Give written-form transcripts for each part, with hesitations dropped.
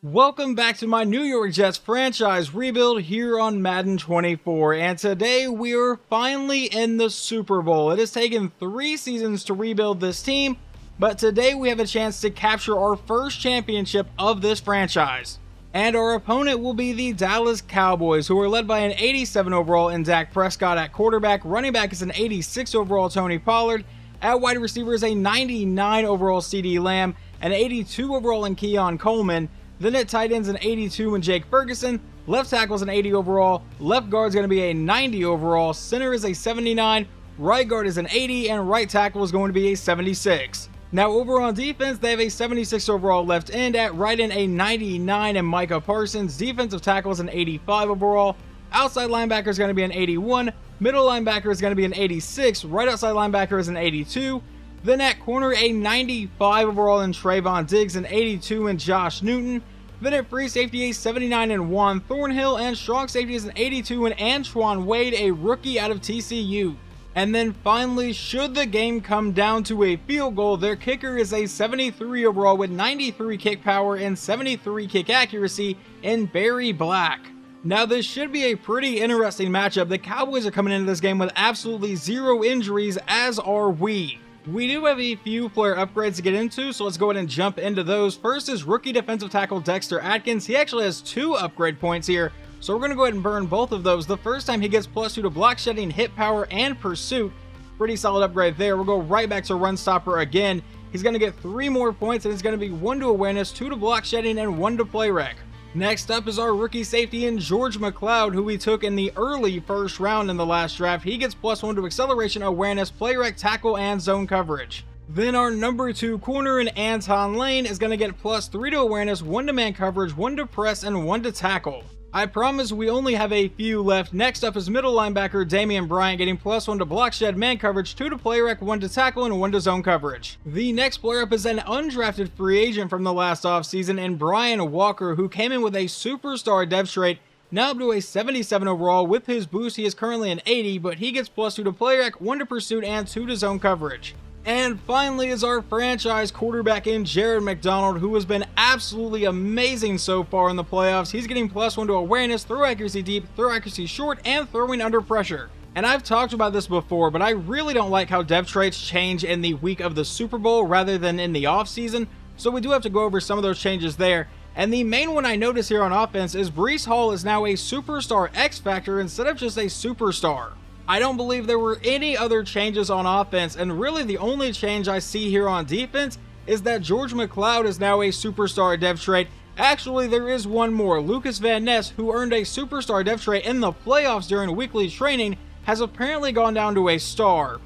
Welcome back to my New York Jets franchise rebuild here on Madden 24, and today we are finally in the Super Bowl. It has taken 3 seasons to rebuild this team, but today we have a chance to capture our first championship of this franchise. And our opponent will be the Dallas Cowboys, who are led by an 87 overall in Dak Prescott at quarterback. Running back is an 86 overall Tony Pollard. At wide receiver is a 99 overall CeeDee Lamb, an 82 overall in Keon Coleman. Then at tight ends an 82 in Jake Ferguson, left tackle is an 80 overall, left guard is going to be a 90 overall, center is a 79, right guard is an 80, and right tackle is going to be a 76. Now over on defense, they have a 76 overall left end, at right end a 99 and Micah Parsons, defensive tackle is an 85 overall, outside linebacker is going to be an 81, middle linebacker is going to be an 86, right outside linebacker is an 82, then at corner, a 95 overall in Trayvon Diggs, an 82 in Josh Newton. Then at free safety, a 79 in Juan Thornhill, and strong safety is an 82 in Antoine Wade, a rookie out of TCU. And then finally, should the game come down to a field goal, their kicker is a 73 overall with 93 kick power and 73 kick accuracy in Barry Black. Now this should be a pretty interesting matchup. The Cowboys are coming into this game with absolutely 0 injuries, as are we. We do have a few player upgrades to get into, so let's go ahead and jump into those. First is rookie defensive tackle Dexter Atkins. He actually has 2 upgrade points here, so we're going to go ahead and burn both of those. The first time he gets +2 to block shedding, hit power, and pursuit. Pretty solid upgrade there. We'll go right back to run stopper again. He's going to get 3 more points, and it's going to be 1 to awareness, 2 to block shedding, and 1 to play rec. Next up is our rookie safety in George McLeod, who we took in the early first round in the last draft. He gets +1 to acceleration, awareness, play rec, tackle, and zone coverage. Then our number 2 corner in Anton Lane is going to get +3 to awareness, 1 to man coverage, 1 to press, and 1 to tackle. I promise we only have a few left. Next up is middle linebacker Damian Bryant, getting +1 to block shed, man coverage, 2 to play rec, 1 to tackle, and 1 to zone coverage. The next player up is an undrafted free agent from the last offseason, and Brian Walker, who came in with a superstar dev trait, now up to a 77 overall. With his boost, he is currently an 80, but he gets +2 to play rec, 1 to pursuit, and 2 to zone coverage. And finally is our franchise quarterback in Jared McDonald, who has been absolutely amazing so far in the playoffs. He's getting +1 to awareness, throw accuracy deep, throw accuracy short, and throwing under pressure. And I've talked about this before, but I really don't like how dev traits change in the week of the Super Bowl rather than in the offseason, so we do have to go over some of those changes there. And the main one I notice here on offense is Breece Hall is now a superstar X Factor instead of just a superstar. I don't believe there were any other changes on offense, and really the only change I see here on defense is that George McLeod is now a superstar dev trait. Actually, there is one more. Lucas Van Ness, who earned a superstar dev trait in the playoffs during weekly training, has apparently gone down to a star.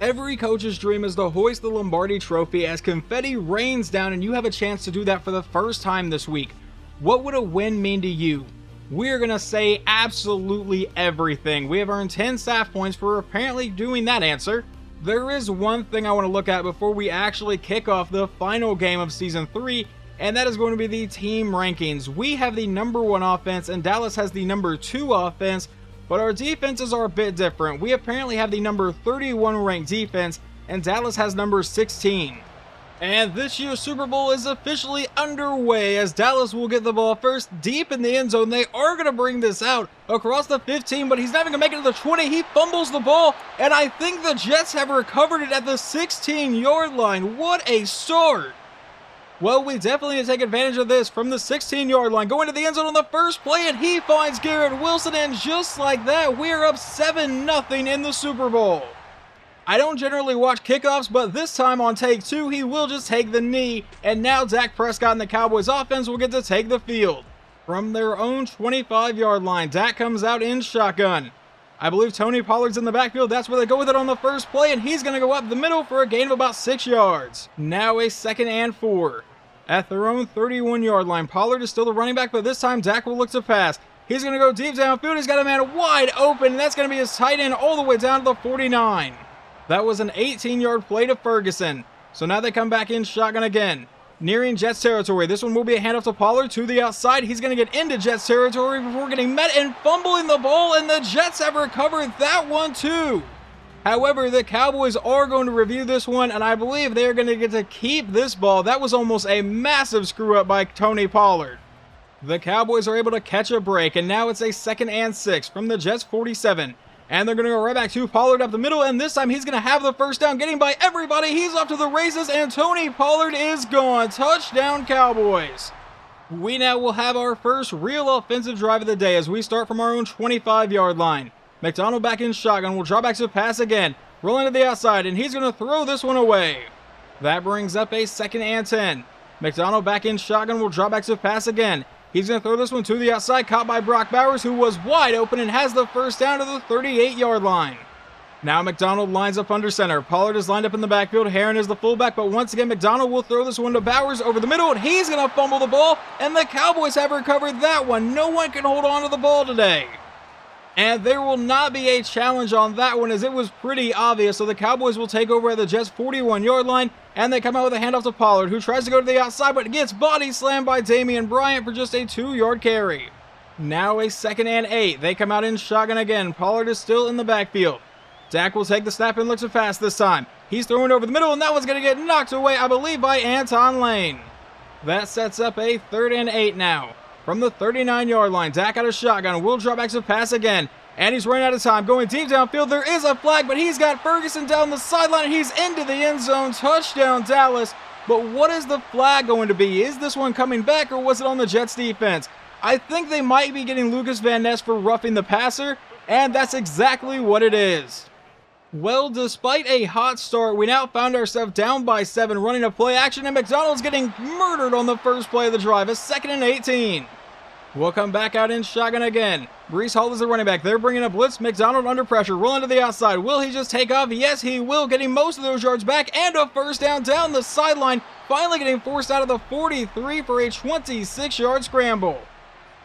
Every coach's dream is to hoist the Lombardi Trophy as confetti rains down, and you have a chance to do that for the first time this week. What would a win mean to you? We're going to say absolutely everything. We have earned 10 staff points for apparently doing that answer. There is one thing I want to look at before we actually kick off the final game of Season 3, and that is going to be the team rankings. We have the number 1 offense, and Dallas has the number 2 offense, but our defenses are a bit different. We apparently have the number 31 ranked defense, and Dallas has number 16. And this year's Super Bowl is officially underway as Dallas will get the ball first deep in the end zone. They are going to bring this out across the 15, but he's not even going to make it to the 20. He fumbles the ball, and I think the Jets have recovered it at the 16-yard line. What a start! Well, we definitely need to take advantage of this from the 16-yard line. Going to the end zone on the first play, and he finds Garrett Wilson, and just like that, we are up 7-0 in the Super Bowl. I don't generally watch kickoffs, but this time on take 2, he will just take the knee, and now Dak Prescott and the Cowboys offense will get to take the field. From their own 25-yard line, Dak comes out in shotgun. I believe Tony Pollard's in the backfield. That's where they go with it on the first play, and he's going to go up the middle for a gain of about 6 yards. Now a 2nd and 4. At their own 31-yard line, Pollard is still the running back, but this time Dak will look to pass. He's going to go deep downfield. He's got a man wide open, and that's going to be his tight end all the way down to the 49. That was an 18-yard play to Ferguson. So now they come back in shotgun again. Nearing Jets territory. This one will be a handoff to Pollard to the outside. He's going to get into Jets territory before getting met and fumbling the ball, and the Jets have recovered that one too. However, the Cowboys are going to review this one, and I believe they're going to get to keep this ball. That was almost a massive screw up by Tony Pollard. The Cowboys are able to catch a break, and now it's a 2nd and 6 from the Jets 47. And they're going to go right back to Pollard up the middle, and this time he's going to have the first down, getting by everybody. He's off to the races, and Tony Pollard is gone. Touchdown, Cowboys. We now will have our first real offensive drive of the day as we start from our own 25-yard line. McDonald back in shotgun, will draw back to pass again. Rolling to the outside, and he's going to throw this one away. That brings up a 2nd and 10. McDonald back in shotgun, will draw back to pass again. He's going to throw this one to the outside, caught by Brock Bowers, who was wide open and has the first down to the 38-yard line. Now McDonald lines up under center. Pollard is lined up in the backfield. Herron is the fullback, but once again, McDonald will throw this one to Bowers over the middle, and he's going to fumble the ball, and the Cowboys have recovered that one. No one can hold on to the ball today. And there will not be a challenge on that one, as it was pretty obvious. So the Cowboys will take over at the Jets' 41-yard line, and they come out with a handoff to Pollard, who tries to go to the outside, but gets body slammed by Damian Bryant for just a 2-yard carry. Now a 2nd and 8. They come out in shotgun again. Pollard is still in the backfield. Dak will take the snap and looks to pass this time. He's throwing over the middle, and that one's going to get knocked away, I believe, by Anton Lane. That sets up a 3rd and 8 now. From the 39-yard line, Dak out of shotgun, will drop back to pass again, and he's running out of time, going deep downfield. There is a flag, but he's got Ferguson down the sideline, and he's into the end zone. Touchdown, Dallas. But what is the flag going to be? Is this one coming back, or was it on the Jets defense? I think they might be getting Lucas Van Ness for roughing the passer, and that's exactly what it is. Well, despite a hot start, we now found ourselves down by 7 running a play action, and McDonald's getting murdered on the first play of the drive. A 2nd and 18. We'll come back out in shotgun again. Breece Hall is the running back. They're bringing a blitz. McDonald under pressure, rolling to the outside. Will he just take off? Yes, he will, getting most of those yards back, and a first down the sideline. Finally getting forced out of the 43 for a 26-yard scramble.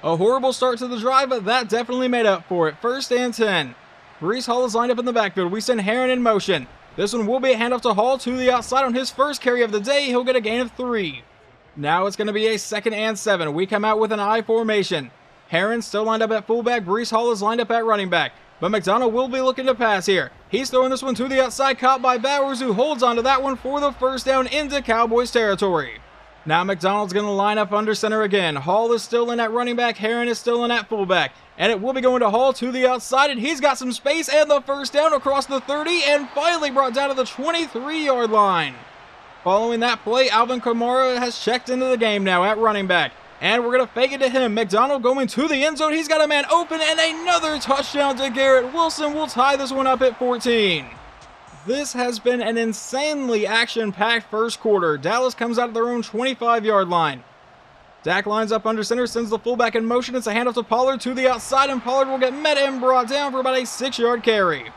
A horrible start to the drive, but that definitely made up for it. 1st and 10. Breece Hall is lined up in the backfield. We send Herron in motion. This one will be a handoff to Hall to the outside on his first carry of the day. He'll get a gain of 3. Now it's going to be a 2nd and 7. We come out with an I formation. Herron still lined up at fullback. Breece Hall is lined up at running back. But McDonald will be looking to pass here. He's throwing this one to the outside, caught by Bowers, who holds onto that one for the first down into Cowboys territory. Now McDonald's going to line up under center again. Hall is still in at running back. Herron is still in at fullback. And it will be going to Hall to the outside, and he's got some space, and the first down across the 30, and finally brought down to the 23-yard line. Following that play, Alvin Kamara has checked into the game now at running back. And we're going to fake it to him. McDonald going to the end zone. He's got a man open, and another touchdown to Garrett Wilson will tie this one up at 14. This has been an insanely action-packed first quarter. Dallas comes out of their own 25-yard line. Dak lines up under center, sends the fullback in motion. It's a handoff to Pollard to the outside, and Pollard will get met and brought down for about a 6-yard carry.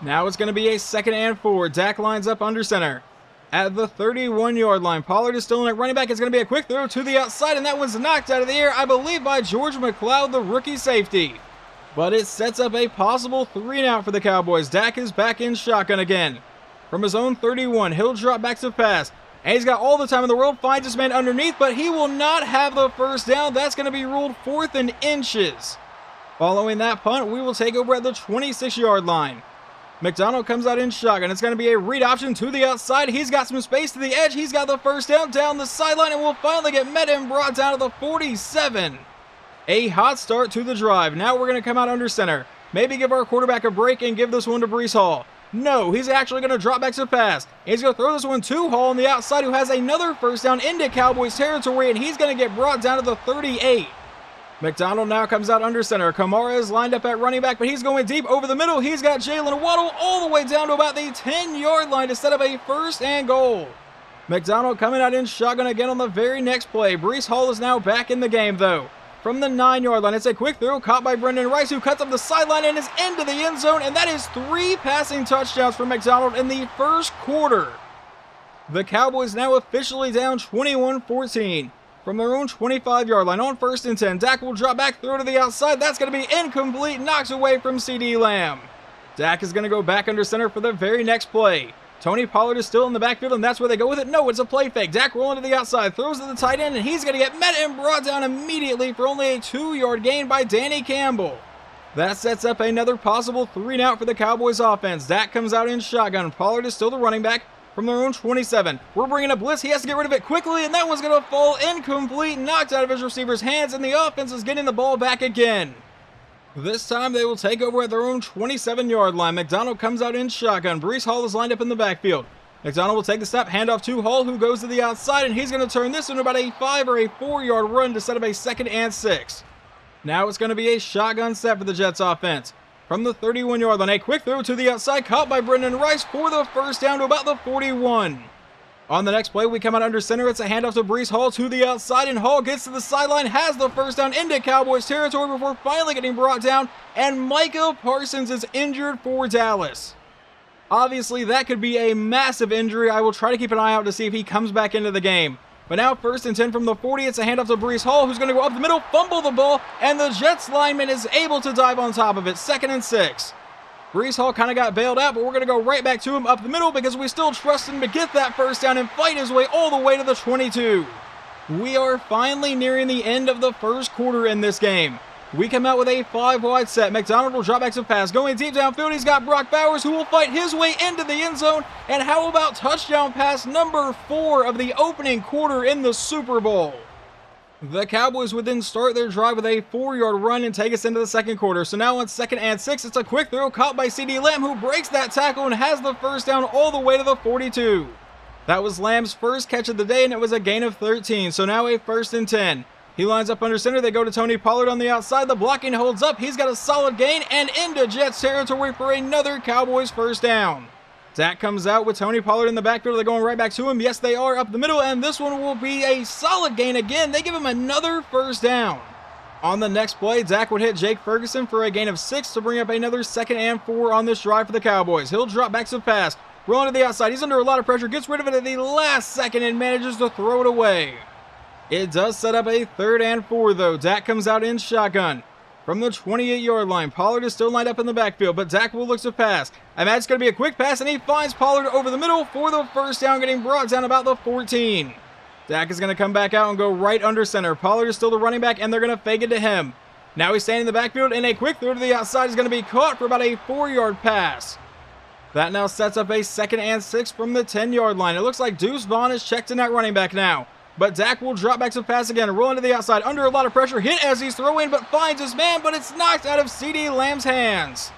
Now it's going to be a 2nd and 4. Dak lines up under center. At the 31-yard line, Pollard is still in at running back. It's going to be a quick throw to the outside, and that one's knocked out of the air, I believe, by George McLeod, the rookie safety. But it sets up a possible 3-and-out for the Cowboys. Dak is back in shotgun again. From his own 31, he'll drop back to pass. And he's got all the time in the world, finds his man underneath, but he will not have the first down. That's going to be ruled 4th and inches. Following that punt, we will take over at the 26-yard line. McDonald comes out in shotgun. It's going to be a read option to the outside. He's got some space to the edge. He's got the first down the sideline, and will finally get met and brought down to the 47. A hot start to the drive. Now we're going to come out under center. Maybe give our quarterback a break and give this one to Breece Hall. No, he's actually going to drop back to pass. He's going to throw this one to Hall on the outside, who has another first down into Cowboys territory, and he's going to get brought down to the 38. McDonald now comes out under center. Kamara is lined up at running back, but he's going deep over the middle. He's got Jalen Waddle all the way down to about the 10-yard line to set up a 1st and goal. McDonald coming out in shotgun again on the very next play. Breece Hall is now back in the game, though. From the 9-yard line, it's a quick throw caught by Brendan Rice, who cuts up the sideline and is into the end zone, and that is 3 passing touchdowns for McDonald in the first quarter. The Cowboys now officially down 21-14. From their own 25-yard line on 1st and 10, Dak will drop back, throw to the outside. That's going to be incomplete, knocks away from CeeDee Lamb. Dak is going to go back under center for the very next play. Tony Pollard is still in the backfield, and that's where they go with it. No, it's a play fake. Dak rolling to the outside, throws to the tight end, and he's going to get met and brought down immediately for only a 2-yard gain by Danny Campbell. That sets up another possible 3-and-out for the Cowboys offense. Dak comes out in shotgun. Pollard is still the running back. from their own 27. We're bringing a blitz. He has to get rid of it quickly, and that one's going to fall incomplete, knocked out of his receiver's hands, and the offense is getting the ball back again. This time they will take over at their own 27-yard line. McDonald comes out in shotgun. Breece Hall is lined up in the backfield. McDonald will take the snap, hand off to Hall, who goes to the outside, and he's going to turn this into about a 5 or a 4-yard run to set up a 2nd and 6. Now it's going to be a shotgun set for the Jets offense. From the 31-yard line, a quick throw to the outside, caught by Brendan Rice for the first down to about the 41. On the next play, we come out under center. It's a handoff to Breece Hall to the outside, and Hall gets to the sideline, has the first down into Cowboys territory before finally getting brought down, and Micah Parsons is injured for Dallas. Obviously, that could be a massive injury. I will try to keep an eye out to see if he comes back into the game. But now 1st and 10 from the 40. It's a handoff to Breece Hall, who's going to go up the middle, fumble the ball, and the Jets lineman is able to dive on top of it. 2nd and 6. Breece Hall kind of got bailed out, but we're going to go right back to him up the middle because we still trust him to get that first down and fight his way all the way to the 22. We are finally nearing the end of the first quarter in this game. We come out with a 5-wide set. McDonald will drop back to pass. Going deep downfield, he's got Brock Bowers, who will fight his way into the end zone. And how about touchdown pass number 4 of the opening quarter in the Super Bowl? The Cowboys would then start their drive with a 4-yard run and take us into the second quarter. So now on 2nd and 6, it's a quick throw caught by CeeDee Lamb, who breaks that tackle and has the first down all the way to the 42. That was Lamb's first catch of the day, and it was a gain of 13. So now a 1st and 10. He lines up under center. They go to Tony Pollard on the outside. The blocking holds up. He's got a solid gain and into Jets territory for another Cowboys first down. Dak comes out with Tony Pollard in the backfield. They're going right back to him. Yes, they are up the middle, and this one will be a solid gain again. They give him another first down. On the next play, Dak would hit Jake Ferguson for a gain of 6 to bring up another 2nd and 4 on this drive for the Cowboys. He'll drop back to pass. Rolling to the outside. He's under a lot of pressure. Gets rid of it at the last second and manages to throw it away. It does set up a 3rd and 4, though. Dak comes out in shotgun. From the 28-yard line, Pollard is still lined up in the backfield, but Dak will look to pass. I imagine it's going to be a quick pass, and he finds Pollard over the middle for the first down, getting brought down about the 14. Dak is going to come back out and go right under center. Pollard is still the running back, and they're going to fake it to him. Now he's standing in the backfield, and a quick throw to the outside is going to be caught for about a 4-yard pass. That now sets up a 2nd and 6 from the 10-yard line. It looks like Deuce Vaughn is checked in at running back now. But Dak will drop back to pass again, rolling to the outside, under a lot of pressure, hit as he's throwing, but finds his man, but it's knocked out of CeeDee Lamb's hands.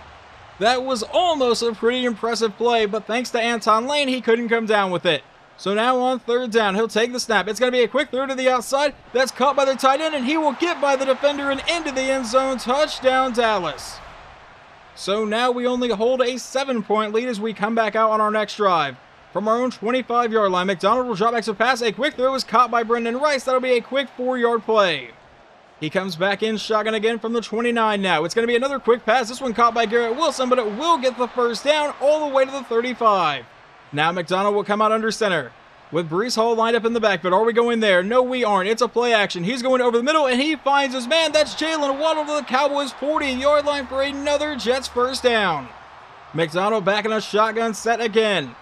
That was almost a pretty impressive play, but thanks to Anton Lane, he couldn't come down with it. So now on 3rd down, he'll take the snap. It's going to be a quick throw to the outside. That's caught by the tight end, and he will get by the defender and into the end zone. Touchdown, Dallas. So now we only hold a 7-point lead as we come back out on our next drive. From our own 25-yard line, McDonald will drop back to pass. A quick throw is caught by Brendan Rice. That'll be a quick 4-yard play. He comes back in shotgun again from the 29 now. It's going to be another quick pass. This one caught by Garrett Wilson, but it will get the first down all the way to the 35. Now McDonald will come out under center with Breece Hall lined up in the backfield. Are we going there? No, we aren't. It's a play action. He's going over the middle, and he finds his man. That's Jalen Waddle to the Cowboys' 40-yard line for another Jets first down. McDonald back in a shotgun set again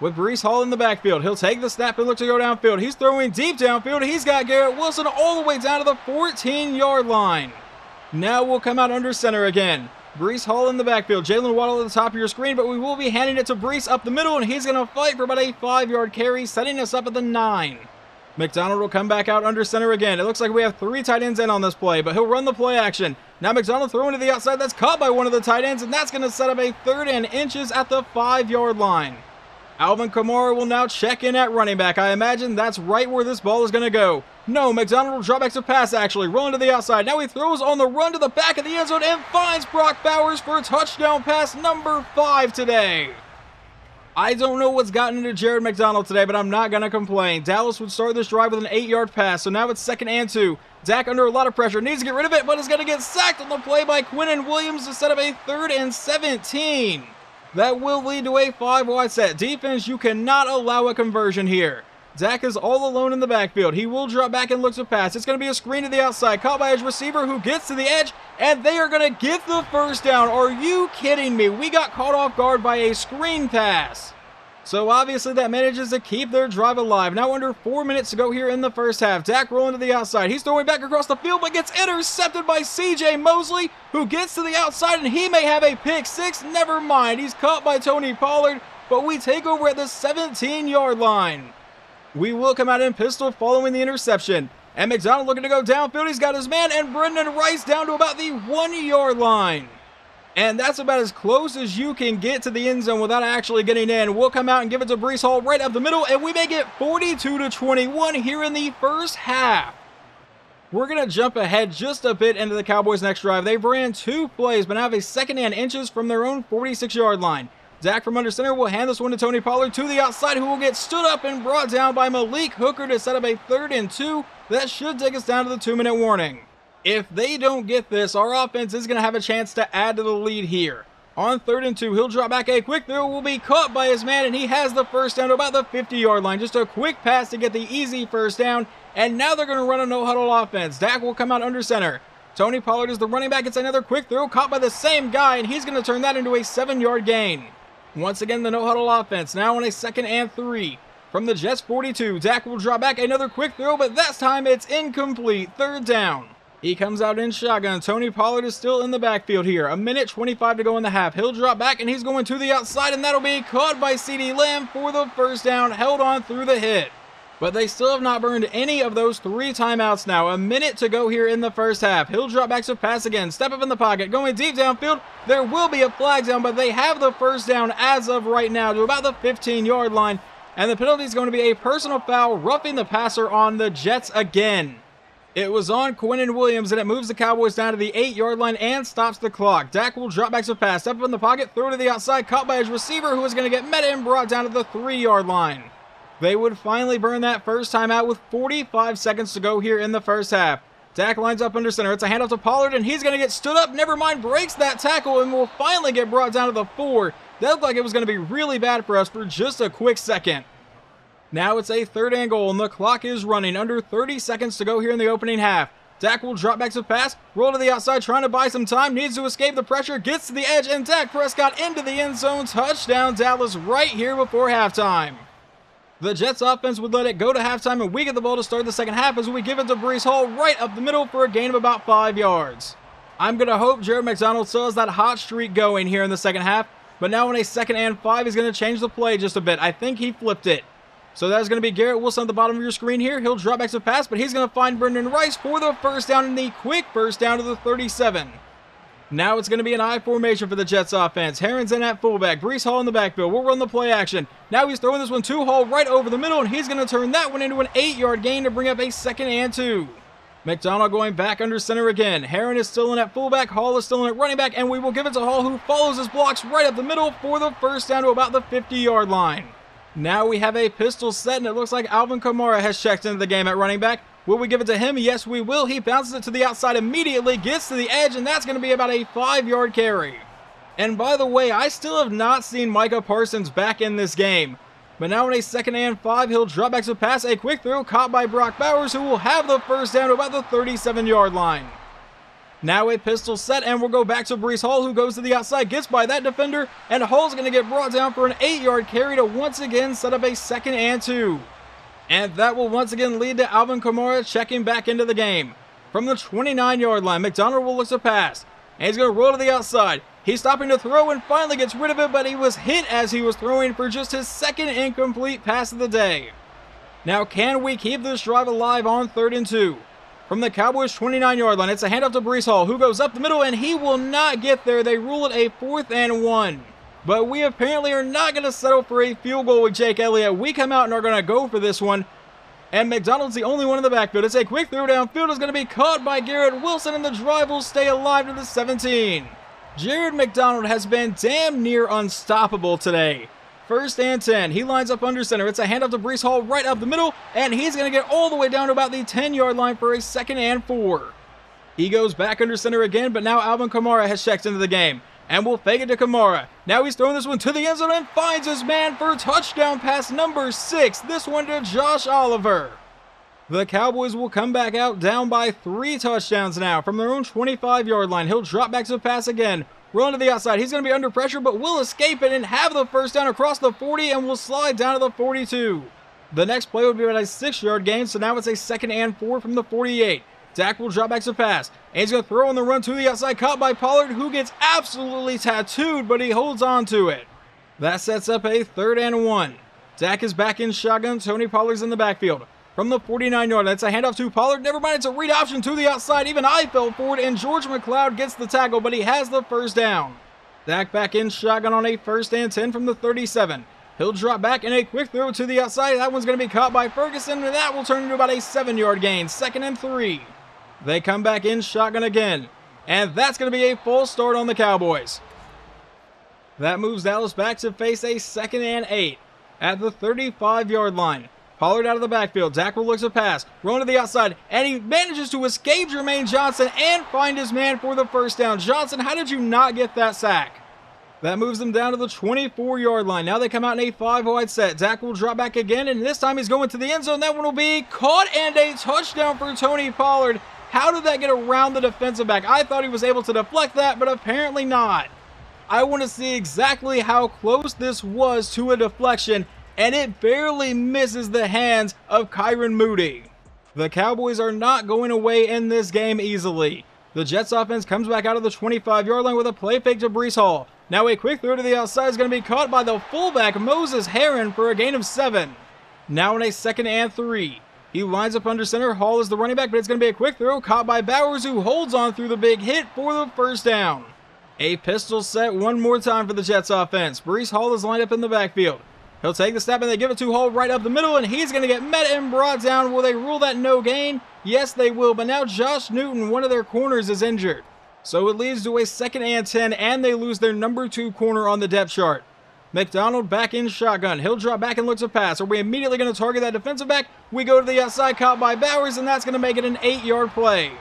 with Breece Hall in the backfield. He'll take the snap and look to go downfield. He's throwing deep downfield. He's got Garrett Wilson all the way down to the 14-yard line. Now we'll come out under center again. Breece Hall in the backfield. Jalen Waddle at the top of your screen, but we will be handing it to Breece up the middle, and he's going to fight for about a 5-yard carry, setting us up at the 9. McDonald will come back out under center again. It looks like we have 3 tight ends in on this play, but he'll run the play action. Now McDonald throwing to the outside. That's caught by one of the tight ends, and that's going to set up a 3rd and inches at the 5-yard line. Alvin Kamara will now check in at running back. I imagine that's right where this ball is going to go. No, McDonald will drop back to pass actually, rolling to the outside. Now he throws on the run to the back of the end zone and finds Brock Bowers for a touchdown pass number 5 today. I don't know what's gotten into Jared McDonald today, but I'm not going to complain. Dallas would start this drive with an 8-yard pass, so now it's 2nd and 2. Dak under a lot of pressure, needs to get rid of it, but is going to get sacked on the play by Quinnen Williams to set up a 3rd and 17. That will lead to a 5-wide set. Defense, you cannot allow a conversion here. Dak is all alone in the backfield. He will drop back and look to pass. It's going to be a screen to the outside, caught by his receiver who gets to the edge, and they are going to get the first down. Are you kidding me? We got caught off guard by a screen pass. So obviously that manages to keep their drive alive. Now under 4 minutes to go here in the first half. Dak rolling to the outside. He's throwing back across the field, but gets intercepted by C.J. Mosley, who gets to the outside, and he may have a pick 6. Never mind. He's caught by Tony Pollard, but we take over at the 17-yard line. We will come out in pistol following the interception. And McDonald looking to go downfield. He's got his man, and Brendan Rice down to about the 1-yard line. And that's about as close as you can get to the end zone without actually getting in. We'll come out and give it to Breece Hall right up the middle, and we make it 42-21 here in the first half. We're going to jump ahead just a bit into the Cowboys' next drive. They've ran 2 plays, but now have a second and inches from their own 46-yard line. Dak from under center will hand this one to Tony Pollard to the outside, who will get stood up and brought down by Malik Hooker to set up a 3rd and 2. That should take us down to the 2-minute warning. If they don't get this, our offense is going to have a chance to add to the lead here. On 3rd and 2, he'll drop back a quick throw, will be caught by his man, and he has the first down to about the 50-yard line. Just a quick pass to get the easy first down, and now they're going to run a no-huddle offense. Dak will come out under center. Tony Pollard is the running back. It's another quick throw caught by the same guy, and he's going to turn that into a 7-yard gain. Once again, the no-huddle offense, now on a 2nd and 3. From the Jets 42, Dak will draw back another quick throw, but this time it's incomplete. 3rd down. He comes out in shotgun. Tony Pollard is still in the backfield here. 1:25 to go in the half. He'll drop back, and he's going to the outside, and that'll be caught by CeeDee Lamb for the first down, held on through the hit. But they still have not burned any of those 3 timeouts now. 1 minute to go here in the first half. He'll drop back to pass again. Step up in the pocket. Going deep downfield. There will be a flag down, but they have the first down as of right now to about the 15-yard line. And the penalty is going to be a personal foul, roughing the passer on the Jets again. It was on Quinnen Williams, and it moves the Cowboys down to the 8-yard line and stops the clock. Dak will drop back to pass. Step up in the pocket. Throw to the outside. Caught by his receiver, who is going to get met and brought down to the 3-yard line. They would finally burn that first time out with 45 seconds to go here in the first half. Dak lines up under center. It's a handoff to Pollard, and he's going to get stood up. Never mind, breaks that tackle, and will finally get brought down to the 4. That looked like it was going to be really bad for us for just a quick second. Now it's a 3rd and goal, and the clock is running. Under 30 seconds to go here in the opening half. Dak will drop back to pass, roll to the outside, trying to buy some time, needs to escape the pressure, gets to the edge, and Dak Prescott into the end zone. Touchdown Dallas right here before halftime. The Jets offense would let it go to halftime, and we get the ball to start the second half as we give it to Breece Hall right up the middle for a gain of about 5 yards. I'm going to hope Jared McDonald still has that hot streak going here in the second half, but now on a 2nd and 5, he's going to change the play just a bit. I think he flipped it. So that's going to be Garrett Wilson at the bottom of your screen here. He'll drop back to pass, but he's going to find Brendan Rice for the first down, and the quick first down to the 37. Now it's going to be an I formation for the Jets offense. Herron's in at fullback. Breece Hall in the backfield. We'll run the play action. Now he's throwing this one to Hall right over the middle, and he's going to turn that one into an 8-yard gain to bring up a 2nd and 2. McDonald going back under center again. Herron is still in at fullback. Hall is still in at running back, and we will give it to Hall, who follows his blocks right up the middle for the first down to about the 50-yard line. Now we have a pistol set, and it looks like Alvin Kamara has checked into the game at running back. Will we give it to him? Yes, we will. He bounces it to the outside immediately, gets to the edge, and that's going to be about a 5-yard carry. And by the way, I still have not seen Micah Parsons back in this game. But now on a 2nd and 5, he'll drop back to pass. A quick throw caught by Brock Bowers, who will have the first down to about the 37-yard line. Now a pistol set, and we'll go back to Breece Hall, who goes to the outside, gets by that defender, and Hall's going to get brought down for an 8-yard carry to once again set up a 2nd and 2. And that will once again lead to Alvin Kamara checking back into the game. From the 29-yard line, McDonald will look to pass, and he's going to roll to the outside. He's stopping to throw and finally gets rid of it, but he was hit as he was throwing for just his 2nd incomplete pass of the day. Now, can we keep this drive alive on 3rd and 2? From the Cowboys' 29-yard line, it's a handoff to Breece Hall, who goes up the middle, and he will not get there. They rule it a 4th and 1. But we apparently are not going to settle for a field goal with Jake Elliott. We come out and are going to go for this one. And McDonald's the only one in the backfield. It's a quick throw downfield. It's going to be caught by Garrett Wilson, and the drive will stay alive to the 17. Jared McDonald has been damn near unstoppable today. 1st and 10. He lines up under center. It's a handoff to Breece Hall right up the middle, and he's going to get all the way down to about the 10-yard line for a 2nd and 4. He goes back under center again, but now Alvin Kamara has checked into the game. And we'll fake it to Kamara. Now he's throwing this one to the end zone and finds his man for touchdown pass number 6. This one to Josh Oliver. The Cowboys will come back out down by 3 touchdowns now from their own 25-yard line. He'll drop back to the pass again. Rolling to the outside. He's going to be under pressure, but will escape it and have the first down across the 40 and will slide down to the 42. The next play would be about a 6-yard gain, so now it's a 2nd and 4 from the 48. Dak will drop back to pass, and he's going to throw on the run to the outside, caught by Pollard, who gets absolutely tattooed, but he holds on to it. That sets up a 3rd and 1. Dak is back in shotgun. Tony Pollard's in the backfield. From the 49-yard line, it's a handoff to Pollard. Never mind, it's a read option to the outside. Even I fell forward, and George McLeod gets the tackle, but he has the first down. Dak back in shotgun on a 1st and 10 from the 37. He'll drop back in a quick throw to the outside. That one's going to be caught by Ferguson, and that will turn into about a 7-yard gain. 2nd and 3. They come back in shotgun again, and that's going to be a false start on the Cowboys. That moves Dallas back to face a 2nd and 8 at the 35-yard line. Pollard out of the backfield. Dak will look to pass. Rolling to the outside. And he manages to escape Jermaine Johnson and find his man for the first down. Johnson, how did you not get that sack? That moves them down to the 24-yard line. Now they come out in a 5-wide set. Dak will drop back again, and this time he's going to the end zone. That one will be caught, and a touchdown for Tony Pollard. How did that get around the defensive back? I thought he was able to deflect that, but apparently not. I want to see exactly how close this was to a deflection, and it barely misses the hands of Kyron Moody. The Cowboys are not going away in this game easily. The Jets offense comes back out of the 25-yard line with a play fake to Breece Hall. Now a quick throw to the outside is going to be caught by the fullback Moses Herron for a gain of 7. Now in a 2nd and 3. He lines up under center. Hall is the running back, but it's going to be a quick throw caught by Bowers, who holds on through the big hit for the first down. A pistol set one more time for the Jets offense. Breece Hall is lined up in the backfield. He'll take the snap, and they give it to Hall right up the middle, and he's going to get met and brought down. Will they rule that no gain? Yes, they will, but now Josh Newton, one of their corners, is injured. So it leads to a 2nd and 10, and they lose their number 2 corner on the depth chart. McDonald back in shotgun. He'll drop back and look to pass. Are we immediately going to target that defensive back? We go to the outside, caught by Bowers, and that's going to make it an 8-yard play.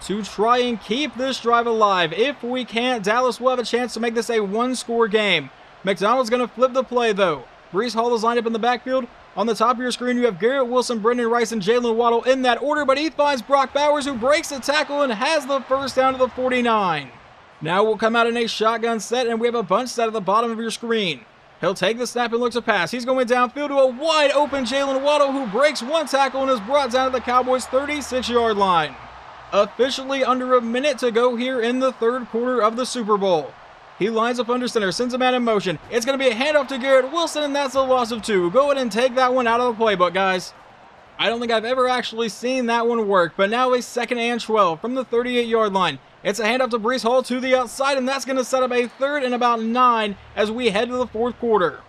To try and keep this drive alive. If we can't, Dallas will have a chance to make this a 1-score game. McDonald's going to flip the play, though. Breece Hall is lined up in the backfield. On the top of your screen, you have Garrett Wilson, Brendan Rice, and Jalen Waddle in that order, but he finds Brock Bowers, who breaks the tackle and has the first down to the 49. Now we'll come out in a shotgun set, and we have a bunch set at the bottom of your screen. He'll take the snap and look to pass. He's going downfield to a wide-open Jalen Waddle, who breaks one tackle and is brought down to the Cowboys' 36-yard line. Officially under a minute to go here in the 3rd quarter of the Super Bowl. He lines up under center, sends a man in motion. It's going to be a handoff to Garrett Wilson, and that's a loss of 2. Go ahead and take that one out of the playbook, guys. I don't think I've ever actually seen that one work, but now a 2nd and 12 from the 38-yard line. It's a handoff to Breece Hall to the outside, and that's going to set up a 3rd and about 9 as we head to the 4th quarter.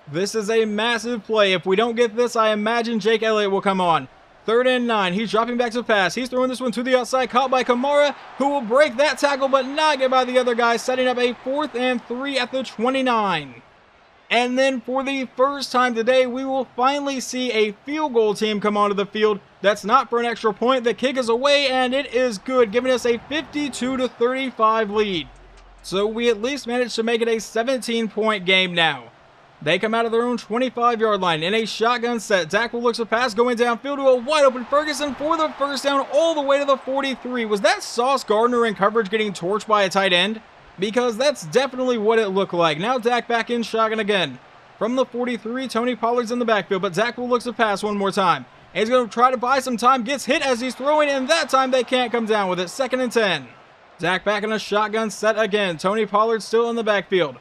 This is a massive play. If we don't get this, I imagine Jake Elliott will come on. 3rd and 9. He's dropping back to pass. He's throwing this one to the outside, caught by Kamara, who will break that tackle but not get by the other guy, setting up a 4th and 3 at the 29. And then for the first time today, we will finally see a field goal team come onto the field. That's not for an extra point. The kick is away, and it is good, giving us a 52-35 lead. So we at least managed to make it a 17-point game now. They come out of their own 25-yard line in a shotgun set. Dak will look to pass, going downfield to a wide-open Ferguson for the first down all the way to the 43. Was that Sauce Gardner in coverage getting torched by a tight end? Because that's definitely what it looked like. Now Dak back in shotgun again. From the 43, Tony Pollard's in the backfield, but Dak will look to pass one more time. And he's going to try to buy some time, gets hit as he's throwing, and that time they can't come down with it. 2nd and 10. Dak back in a shotgun set again. Tony Pollard still in the backfield.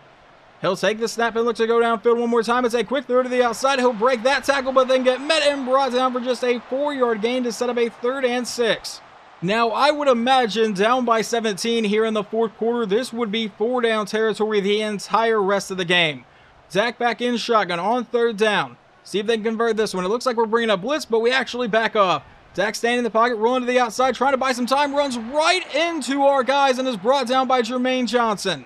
He'll take the snap and look to go downfield one more time. It's a quick throw to the outside. He'll break that tackle, but then get met and brought down for just a 4-yard gain to set up a 3rd and 6. Now, I would imagine down by 17 here in the 4th quarter, this would be 4-down territory the entire rest of the game. Dak back in shotgun on 3rd down. See if they can convert this one. It looks like we're bringing up blitz, but we actually back off. Dak standing in the pocket, rolling to the outside, trying to buy some time, runs right into our guys and is brought down by Jermaine Johnson.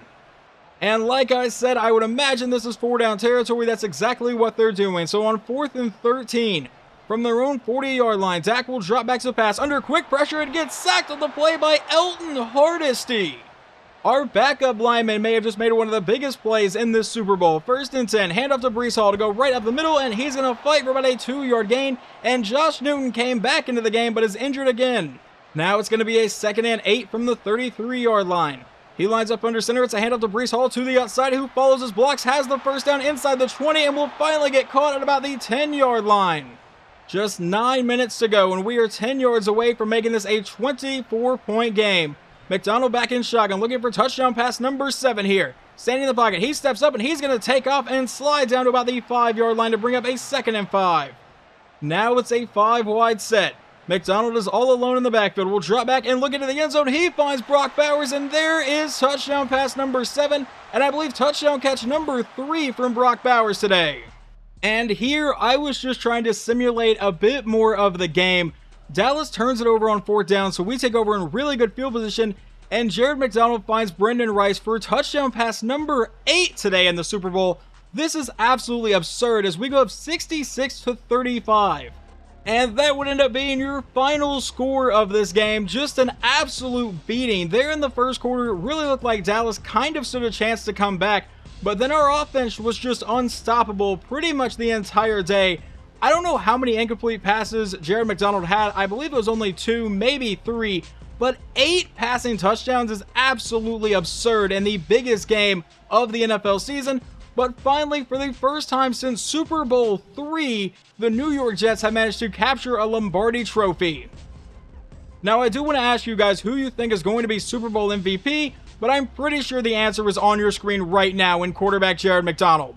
And like I said, I would imagine this is 4-down territory. That's exactly what they're doing. So on 4th and 13, from their own 40-yard line, Dak will drop back to pass. Under quick pressure, it gets sacked on the play by Elton Hardesty. Our backup lineman may have just made one of the biggest plays in this Super Bowl. 1st and 10, handoff to Breece Hall to go right up the middle, and he's going to fight for about a 2-yard gain. And Josh Newton came back into the game, but is injured again. Now it's going to be a 2nd and 8 from the 33-yard line. He lines up under center. It's a handoff to Breece Hall to the outside, who follows his blocks, has the first down inside the 20, and will finally get caught at about the 10-yard line. Just 9 minutes to go, and we are 10 yards away from making this a 24-point game. McDonald back in shotgun, looking for touchdown pass number 7 here. Standing in the pocket, he steps up and he's going to take off and slide down to about the 5-yard line to bring up a 2nd and 5. Now it's a 5-wide set. McDonald is all alone in the backfield. Will drop back and look into the end zone. He finds Brock Bowers, and there is touchdown pass number 7, and I believe touchdown catch number 3 from Brock Bowers today. And here, I was just trying to simulate a bit more of the game. Dallas turns it over on 4th down, so we take over in really good field position, and Jared McDonald finds Brendan Rice for touchdown pass number 8 today in the Super Bowl. This is absolutely absurd as we go up 66-35. And that would end up being your final score of this game. Just an absolute beating. There in the first quarter, it really looked like Dallas kind of stood a chance to come back, but then our offense was just unstoppable pretty much the entire day. I don't know how many incomplete passes Jared McDonald had. I believe it was only 2, maybe 3, but 8 passing touchdowns is absolutely absurd in the biggest game of the NFL season. But finally, for the first time since Super Bowl III, the New York Jets have managed to capture a Lombardi trophy. Now, I do want to ask you guys who you think is going to be Super Bowl MVP, but I'm pretty sure the answer is on your screen right now in quarterback Jared McDonald.